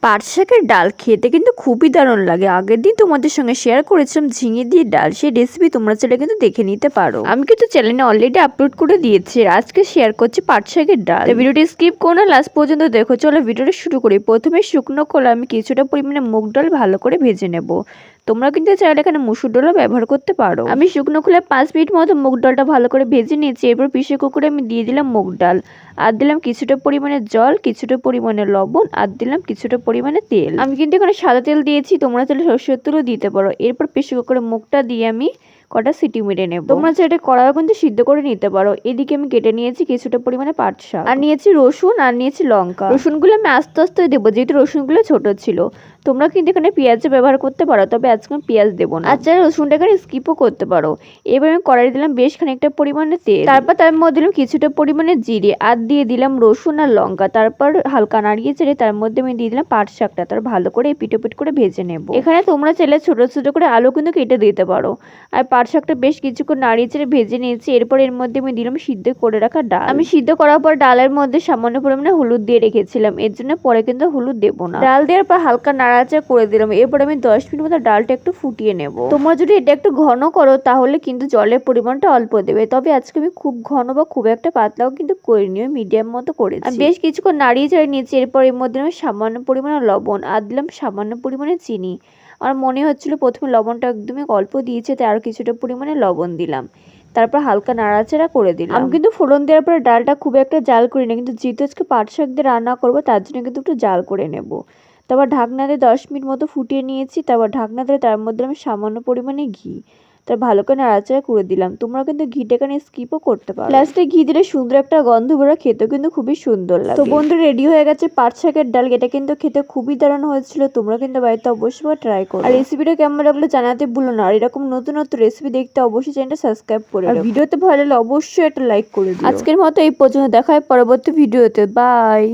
পাট শাকের ডাল খেতে কিন্তু খুবই দারুণ লাগে। আগের দিন তোমাদের সঙ্গে শেয়ার করেছিলাম ঝিঙে দিয়ে ডাল, সেই রেসিপি তোমরা চাইলে কিন্তু দেখে নিতে পারো। আমি কিন্তু চ্যানেলে অলরেডি আপলোড করে দিয়েছি। আজকে শেয়ার করছি পাট শাকের ডাল। ভিডিওটি স্কিপ করো না, লাস্ট পর্যন্ত দেখো। চলো ভিডিওটা শুরু করি। প্রথমে শুকনো খোলা আমি কিছুটা পরিমাণে মুগ ডাল ভালো করে ভেজে নেব। তোমরা কিন্তু চাইলে এখানে মুসুর ডালও ব্যবহার করতে পারো। আমি শুকনো খোলায় 5 মিনিট মতো মুগ ডালটা ভালো করে ভেজে নিয়েছি। এরপর প্রেসার কুকারে আমি দিয়ে দিলাম মুগ ডাল, আর দিলাম কিছুটা পরিমাণে জল, কিছুটা পরিমাণে লবণ, আর দিলাম কিছুটা পরিমাণে তেল। আমি কিন্তু এখানে সাদা তেল দিয়েছি, তোমরা চাইলে সরষের তেলও দিতে পারো। এরপর প্রেসার কুকারে মুগটা দিয়ে আমি কটা সিটি মেরে নেব। তোমরা চাইলে কড়াইও কিন্তু সিদ্ধ করে নিতে পারো। এদিকে আমি কেটে নিয়েছি কিছুটা পরিমাণে পাট শাক, আর নিয়েছি রসুন, আর নিয়েছি লঙ্কা। রসুনগুলো আমি আস্তে আস্তে দেবো, যেহেতু রসুনগুলো ছোট ছিল। তোমরা কিন্তু এখানে পেঁয়াজও ব্যবহার করতে পারো, তবে আজকে আমি পেঁয়াজ দেবো না। আচ্ছা, রসুনটা এখানে স্কিপও করতে পারো। এবার আমি কড়াই দিলাম বেশ খানিকটা পরিমাণে তেল, তারপর তার মধ্যে দিলাম কিছুটা পরিমাণে জিরে, আর দিয়ে দিলাম রসুন আর লঙ্কা। তারপর হালকা নাড়িয়ে চেড়ে তার মধ্যে আমি দিয়ে দিলাম পাট শাকটা, তার ভালো করে পিটোপিট করে ভেজে নেব। এখানে তোমরা চাইলে ছোট ছোট করে আলু কিন্তু কেটে দিতে পারো। আর পাট শাকটা বেশ কিছুক্ষণ নাড়িয়ে চেড়ে ভেজে নিয়েছি। এরপর এর মধ্যে আমি দিলাম সিদ্ধ করে রাখা ডাল। আমি সিদ্ধ করার পর ডালের মধ্যে সামান্য পরিমাণে হলুদ দিয়ে রেখেছিলাম, এর জন্য পরে কিন্তু হলুদ দেবো না। ডাল দেওয়ার পর হালকা নাড়াচাড়া করে দিলাম। এরপর আমি 10 মিনিট মতো ডালটা একটু ফুটিয়ে নেব। তোমরা যদি এটা একটু ঘন করো তাহলে কিন্তু জলের পরিমাণটা অল্প দেবে, তবে আজকে আমি খুব ঘন বা খুব একটা পাতলাও কিন্তু করিনি, মিডিয়াম মতো করেছি। বেশ কিছুক্ষণ নাড়িয়ে চাড়িয়ে নিয়েছি। এরপর এর মধ্যে আমি সামান্য পরিমাণে লবণ, আর দিলাম সামান্য পরিমাণে চিনি। আমার মনে হচ্ছিল প্রথমে লবণটা একদমই অল্প দিয়েছে, তাই আরো কিছুটা পরিমাণে লবণ দিলাম। তারপর হালকা নাড়াচাড়া করে দিলাম। আমি কিন্তু ফোড়ন দেওয়ার পরে ডালটা খুব একটা জাল করি না, কিন্তু যেহেতু আজকে পাট শাক দিয়ে রান্না করবো তার জন্য কিন্তু একটু জাল করে নেব। তারপর ঢাকনা দিয়ে 10 মিনিট মতো ফুটিয়ে নিয়েছি। তারপর ঢাকনা দিয়ে তার মধ্যে আমি সামান্য পরিমাণে ঘি, তার ভালো করে নাড়াচাড়া করে দিলাম। তোমরা কিন্তু ঘিটা এখানে স্কিপও করতে পারো। লাস্টে ঘি দিলে সুন্দর একটা গন্ধ বেরোয়, খেতেও কিন্তু খুবই সুন্দর লাগে। তো বন্ধু, রেডি হয়ে গেছে পাট শাকের ডাল। এটা কিন্তু খেতে খুবই দারুণ হয়েছিল। তোমরা কিন্তু বাড়িতে অবশ্যই ট্রাই করো। আর রেসিপিটা কেমন লাগলো জানাতে ভুলো না। আর এরকম নতুন নতুন রেসিপি দেখতে অবশ্যই চ্যানেলটা সাবস্ক্রাইব করে আর ভিডিওতে ভালো লাগলে অবশ্যই একটা লাইক করে দিও। আজকের মতো এই পর্যন্ত, দেখা হয় পরবর্তী ভিডিওতে। বাই।